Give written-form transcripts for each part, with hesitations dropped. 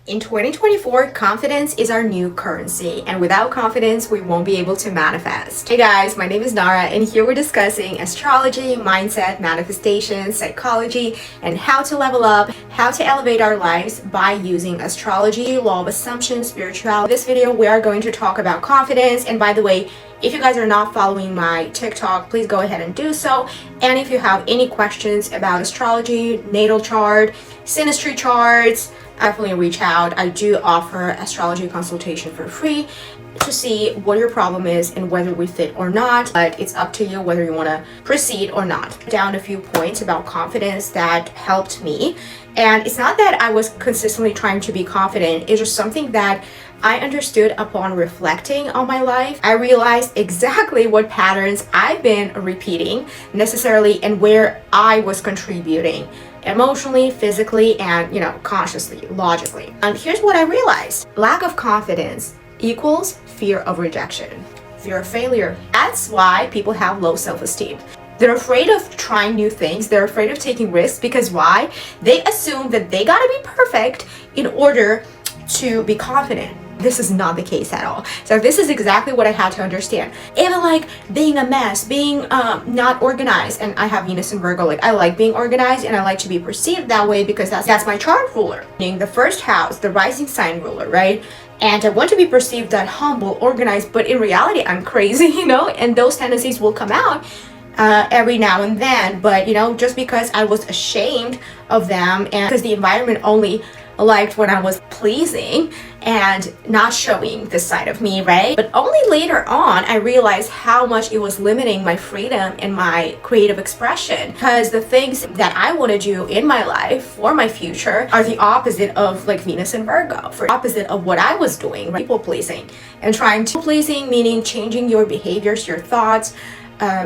In 2024, confidence is our new currency, and without confidence, we won't be able to manifest. Hey guys, my name is Nara, and here we're discussing astrology, mindset, manifestation, psychology, and how to level up, how to elevate our lives by using astrology, law of assumption, spirituality. In this video, we are going to talk about confidence, and by the way, if you guys are not following my TikTok, please go ahead and do so. And if you have any questions about astrology, natal chart, synastry charts, definitely reach out. I do offer astrology consultation for free to see what your problem is and whether we fit or not, but it's up to you whether you want to proceed or not. Down a few points about confidence that helped me, and it's not that I was consistently trying to be confident, it's just something that I understood upon reflecting on my life. I realized exactly what patterns I've been repeating necessarily and where I was contributing emotionally, physically, and consciously, logically. And here's what I realized. Lack of confidence equals fear of rejection, fear of failure. That's why people have low self-esteem. They're afraid of trying new things. They're afraid of taking risks because why? They assume that they gotta be perfect in order to be confident. This is not the case at all. So this is exactly what I had to understand. Even like being a mess, being not organized, and I have Venus in Virgo, like I like being organized and I like to be perceived that way because that's my chart ruler. Meaning the first house, the rising sign ruler, right? And I want to be perceived that humble, organized, but in reality I'm crazy, and those tendencies will come out every now and then, but just because I was ashamed of them and because the environment only liked when I was pleasing and not showing this side of me, right? But only later on I realized how much it was limiting my freedom and my creative expression, because the things that I want to do in my life for my future are the opposite of like Venus and Virgo, for opposite of what I was doing, right? People pleasing and trying to pleasing, meaning changing your behaviors, your thoughts,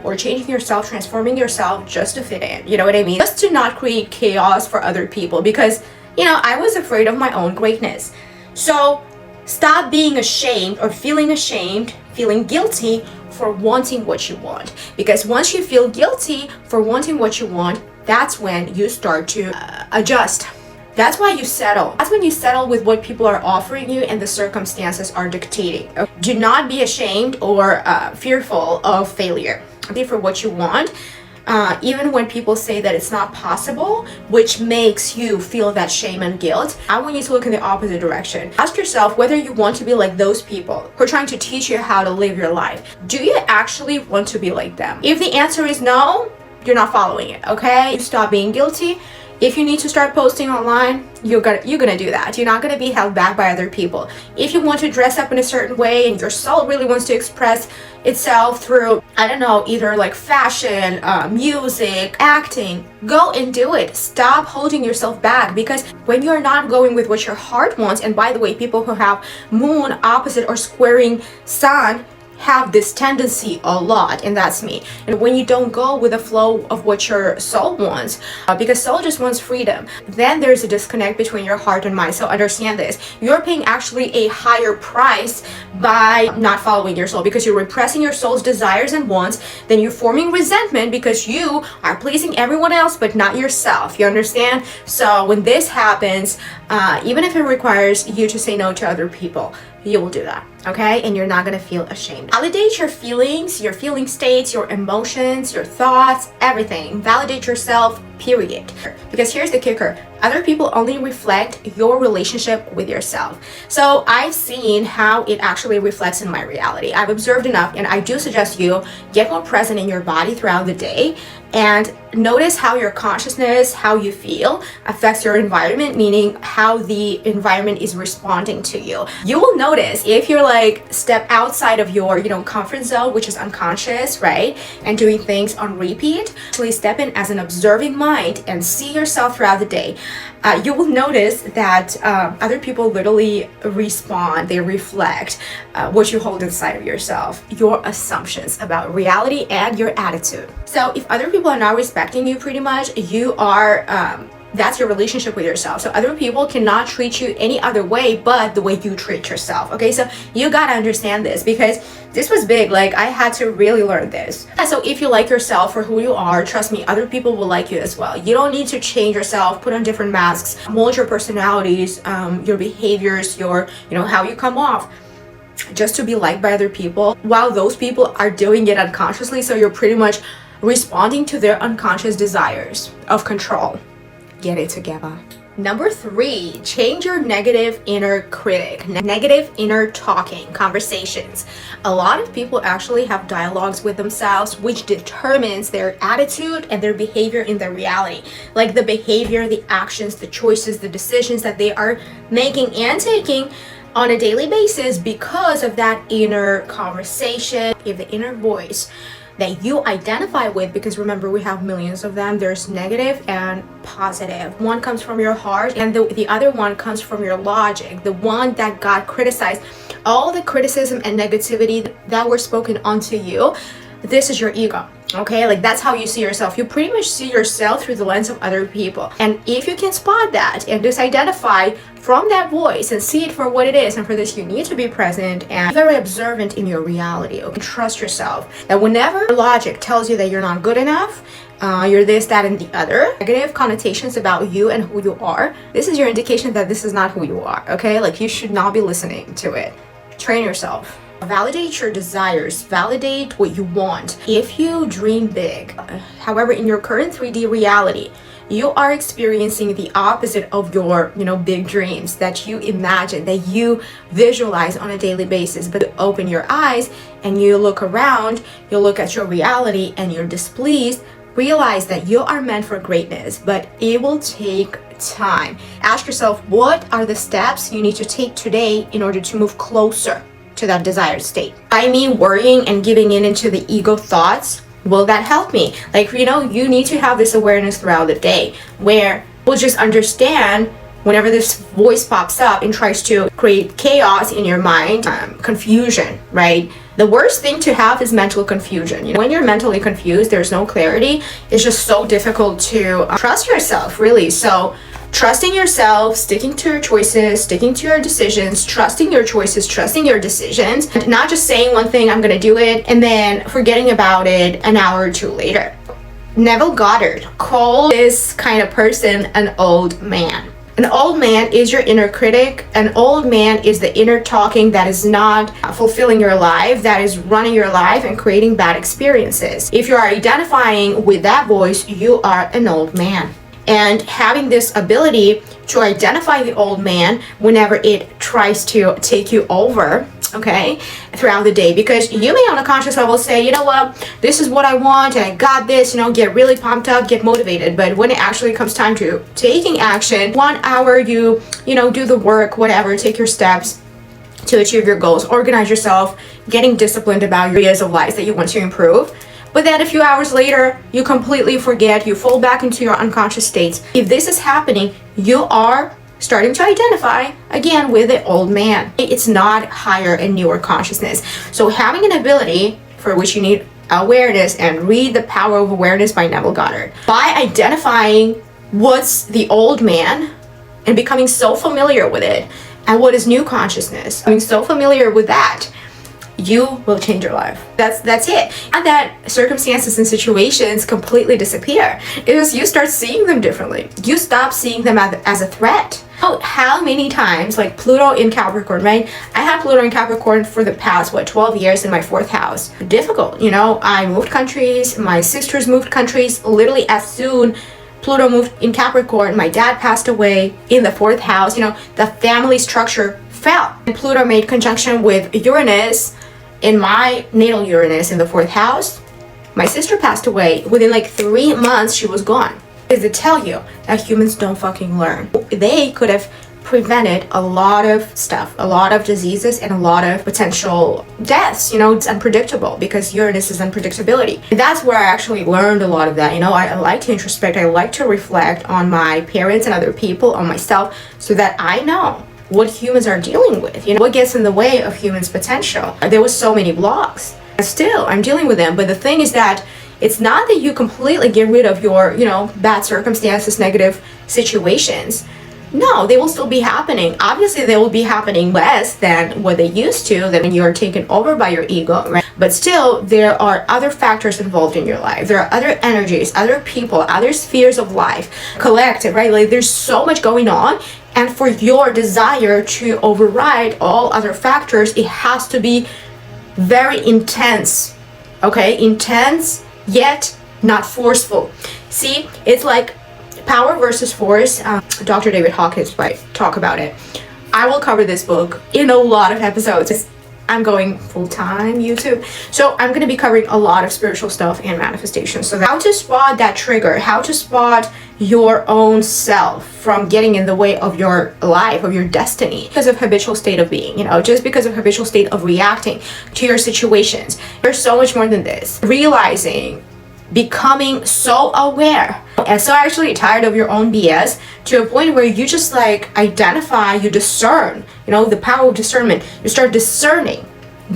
or changing yourself, transforming yourself just to fit in, you know what I mean? Just to not create chaos for other people, because I was afraid of my own greatness. So stop being ashamed or feeling ashamed, feeling guilty for wanting what you want. Because once you feel guilty for wanting what you want, that's when you start to adjust. That's why you settle. That's when you settle with what people are offering you and the circumstances are dictating. Do not be ashamed or fearful of failure. For what you want. Even when people say that it's not possible, which makes you feel that shame and guilt, I want you to look in the opposite direction. Ask yourself whether you want to be like those people who are trying to teach you how to live your life. Do you actually want to be like them? If the answer is no, you're not following it, okay? You stop being guilty. If you need to start posting online, you're gonna do that. You're not gonna be held back by other people. If you want to dress up in a certain way and your soul really wants to express itself through, I don't know, either like fashion, music, acting, go and do it. Stop holding yourself back, because when you're not going with what your heart wants, and by the way, people who have moon opposite or squaring sun have this tendency a lot, and that's me. And when you don't go with the flow of what your soul wants, because soul just wants freedom, then there's a disconnect between your heart and mind. So understand this, you're paying actually a higher price by not following your soul, because you're repressing your soul's desires and wants. Then you're forming resentment because you are pleasing everyone else but not yourself. You understand? So when this happens, even if it requires you to say no to other people, you will do that, okay? And you're not gonna feel ashamed. Validate your feelings, your feeling states, your emotions, your thoughts, everything. Validate yourself, period. Because here's the kicker. Other people only reflect your relationship with yourself. So I've seen how it actually reflects in my reality. I've observed enough, and I do suggest you get more present in your body throughout the day and notice how your consciousness, how you feel, affects your environment, meaning how the environment is responding to you. You will notice if you're like step outside of your comfort zone, which is unconscious, right, and doing things on repeat, actually step in as an observing mind and see yourself throughout the day. You will notice that other people literally respond, they reflect what you hold inside of yourself, your assumptions about reality and your attitude. So if other people are not respecting you, pretty much you are That's your relationship with yourself. So other people cannot treat you any other way but the way you treat yourself. Okay, so you gotta understand this, because this was big. Like, I had to really learn this. So if you like yourself for who you are, trust me, other people will like you as well. You don't need to change yourself, put on different masks, mold your personalities, your behaviors, your, how you come off, just to be liked by other people, while those people are doing it unconsciously. So you're pretty much responding to their unconscious desires of control. Get it together. Number 3, change your negative inner critic. Negative inner talking, conversations. A lot of people actually have dialogues with themselves, which determines their attitude and their behavior in their reality. Like the behavior, the actions, the choices, the decisions that they are making and taking on a daily basis because of that inner conversation, if the inner voice that you identify with, because remember, we have millions of them. There's negative and positive. One comes from your heart and the other one comes from your logic, the one that got criticized. All the criticism and negativity that were spoken onto you, this is your ego. Okay, like that's how you see yourself. You pretty much see yourself through the lens of other people. And if you can spot that and just identify from that voice and see it for what it is, and for this you need to be present and very observant in your reality. Okay, trust yourself that whenever logic tells you that you're not good enough, you're this, that, and the other, negative connotations about you and who you are, this is your indication that this is not who you are. Okay, like you should not be listening to it. Train yourself. Validate your desires, validate what you want. If you dream big, however, in your current 3D reality, you are experiencing the opposite of your, big dreams that you imagine, that you visualize on a daily basis. But you open your eyes and you look around, you look at your reality and you're displeased, realize that you are meant for greatness, but it will take time. Ask yourself, what are the steps you need to take today in order to move closer to that desired state? I mean, worrying and giving in into the ego thoughts, will that help me? Like, you need to have this awareness throughout the day where we'll just understand whenever this voice pops up and tries to create chaos in your mind, confusion, right? The worst thing to have is mental confusion. When you're mentally confused, there's no clarity. It's just so difficult to trust yourself, really. So trusting yourself, sticking to your choices, sticking to your decisions, trusting your choices, trusting your decisions, and not just saying one thing, I'm gonna do it, and then forgetting about it an hour or two later. Neville Goddard called this kind of person an old man. An old man is your inner critic. An old man is the inner talking that is not fulfilling your life, that is running your life and creating bad experiences. If you are identifying with that voice, you are an old man. And having this ability to identify the old man whenever it tries to take you over, okay, throughout the day, because you may on a conscious level say, you know what, this is what I want and I got this, get really pumped up, get motivated. But when it actually comes time to taking action, 1 hour you do the work, whatever, take your steps to achieve your goals, organize yourself, getting disciplined about your areas of life that you want to improve. But then a few hours later, you completely forget, you fall back into your unconscious states. If this is happening, you are starting to identify again with the old man. It's not higher and newer consciousness. So having an ability for which you need awareness, and read The Power of Awareness by Neville Goddard. By identifying what's the old man and becoming so familiar with it, and what is new consciousness, becoming so familiar with that, you will change your life. That's it. And that circumstances and situations completely disappear. It is you start seeing them differently. You stop seeing them as a threat. Oh, how many times, like Pluto in Capricorn, right? I had Pluto in Capricorn for the past, 12 years in my 4th house. Difficult, I moved countries, my sisters moved countries. Literally as soon Pluto moved in Capricorn, my dad passed away in the 4th house. The family structure fell. And Pluto made conjunction with Uranus in my natal Uranus in the 4th house. My sister passed away. Within 3 months, she was gone. Is to tell you that humans don't fucking learn. They could have prevented a lot of stuff, a lot of diseases, and a lot of potential deaths. It's unpredictable because Uranus is unpredictability. And that's where I actually learned a lot of that. I like to introspect. I like to reflect on my parents and other people, on myself, so that I know what humans are dealing with, what gets in the way of humans' potential. There was so many blocks. Still, I'm dealing with them. But the thing is that It's not that you completely get rid of your, bad circumstances, negative situations. No, they will still be happening. Obviously, they will be happening less than what they used to, than when you're taken over by your ego, right? But still, there are other factors involved in your life. There are other energies, other people, other spheres of life, collective, right? Like there's so much going on. And for your desire to override all other factors, it has to be very intense, okay? Intense, yet not forceful. See, it's like Power versus Force. Dr. David Hawkins might talk about it. I will cover this book in a lot of episodes. I'm going full-time YouTube, so I'm going to be covering a lot of spiritual stuff and manifestation. So how to spot that trigger, how to spot your own self from getting in the way of your life, of your destiny, because of habitual state of being, just because of habitual state of reacting to your situations. There's so much more than this. Realizing, becoming so aware and so actually tired of your own BS to a point where you just like identify, you discern, the power of discernment. You start discerning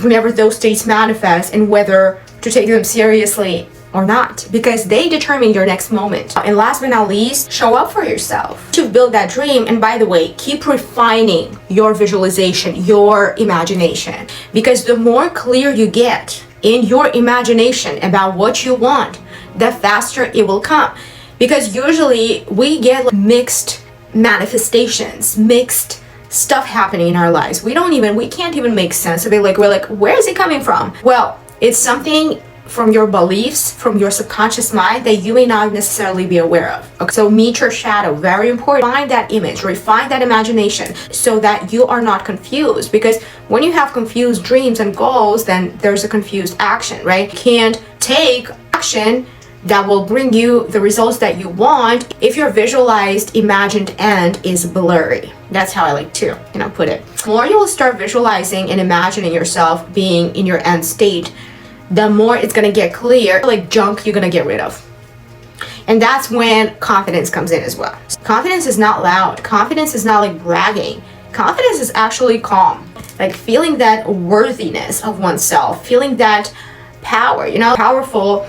whenever those states manifest and whether to take them seriously or not, because they determine your next moment. And last but not least, show up for yourself to build that dream. And by the way, keep refining your visualization, your imagination, because the more clear you get in your imagination about what you want, the faster it will come. Because usually we get mixed manifestations, mixed stuff happening in our lives. We can't even make sense of it. Like, we're like, where is it coming from? Well, it's something from your beliefs, from your subconscious mind that you may not necessarily be aware of. Okay, so meet your shadow, very important. Find that image, refine that imagination so that you are not confused. Because when you have confused dreams and goals, then there's a confused action, right? You can't take action that will bring you the results that you want if your visualized imagined end is blurry. That's how I like to put it. The more you will start visualizing and imagining yourself being in your end state, the more it's gonna get clear, like junk you're gonna get rid of. And that's when confidence comes in as well. Confidence is not loud. Confidence is not like bragging. Confidence is actually calm. Like feeling that worthiness of oneself, feeling that power, powerful,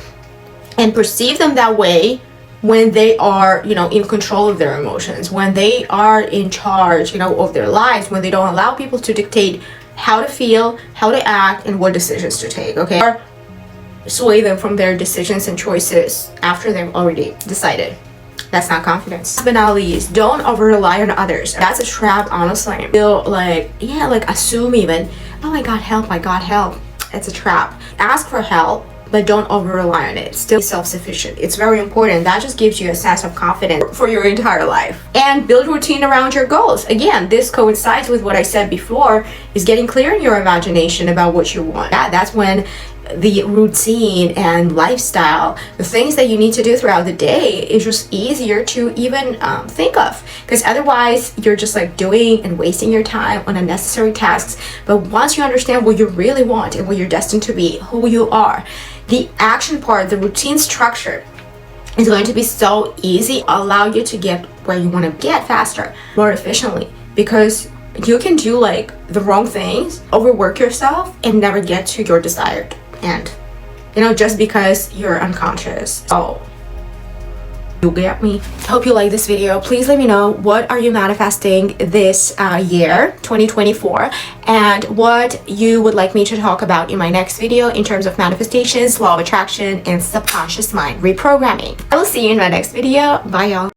and perceive them that way when they are, in control of their emotions, when they are in charge, of their lives, when they don't allow people to dictate how to feel, how to act, and what decisions to take, okay? Or sway them from their decisions and choices after they've already decided. That's not confidence. But not least, don't over rely on others. That's a trap, honestly. Feel like, assume even, oh, I got help. It's a trap. Ask for help, but don't over rely on it. Still self-sufficient. It's very important. That just gives you a sense of confidence for your entire life. And build routine around your goals. Again, this coincides with what I said before, is getting clear in your imagination about what you want. That's when the routine and lifestyle, the things that you need to do throughout the day, is just easier to even think of, because otherwise you're just like doing and wasting your time on unnecessary tasks. But once you understand what you really want and what you're destined to be, who you are, the action part, the routine structure is going to be so easy, allow you to get where you want to get faster, more efficiently, because you can do like the wrong things, overwork yourself, and never get to your desired end, just because you're unconscious. So you get me? Hope you like this video. Please let me know, what are you manifesting this year 2024, and what you would like me to talk about in my next video in terms of manifestations, law of attraction, and subconscious mind reprogramming. I will see you in my next video. Bye, y'all.